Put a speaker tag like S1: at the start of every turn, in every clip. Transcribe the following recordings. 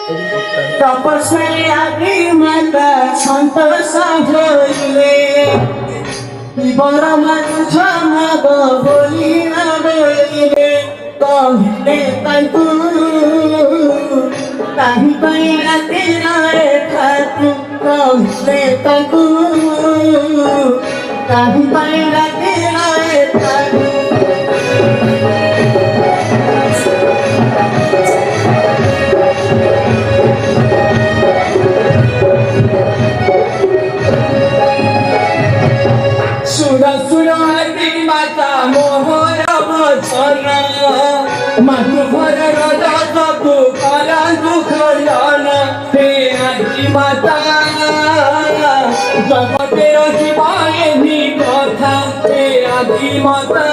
S1: তপস্যায় আগে মাতা সন্তোষ হইলে বড় মানুষ মাগ বলি না বলিলে কহিলে তাଙ୍କୁ কাহি ପାଇଁ ରାତି ରେ ଠାକୁ কহিলে তাଙ୍କୁ কাহি ପାଇଁ ରାତି রে ଠାକୁ মাতা মোহর বচন মানু ঘর রাজু কলা দুঃখ হে আদি মাতা জগতের জীবনে কথা হে আদি মাতা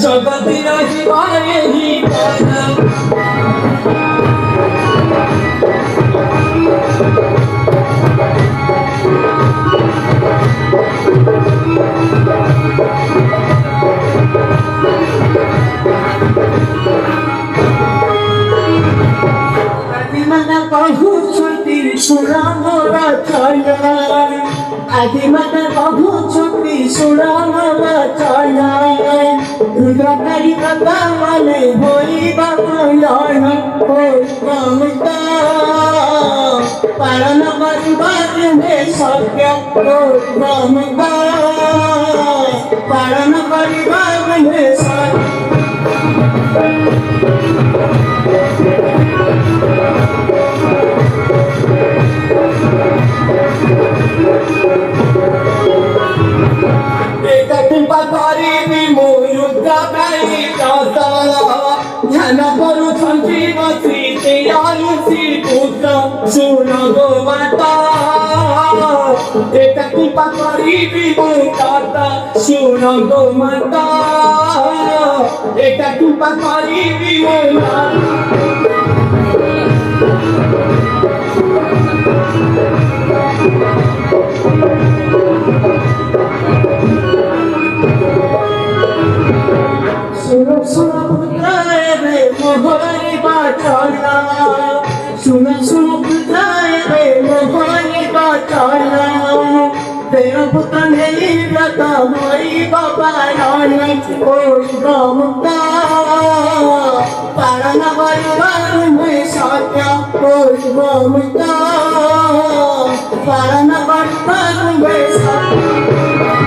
S1: জগতের জীবনে কথা सुना मोरा छाया आदि मत बहु छुट्टी सुना मोरा छाया दुर्गाकारी बाबा वाले होई बाबुलान होई ममता पालन परिवार में सत्य होई ममता पालन परिवार में सत्य ध्यान करुछन्ति बसी तेयालुसी पुत्र सुन गो माता एका कृपा करिबी मो दाता सुन गो माता एका कृपा करिबी मो मोहरी बाचना सुना सुना पुत्राए रे मोहरी बाचना तेरा पुत्र नहीं रता मोरी बाबा रानी ओई गमता पारण परिवार में सत्या ओई गमता पारण परिवार में सत्या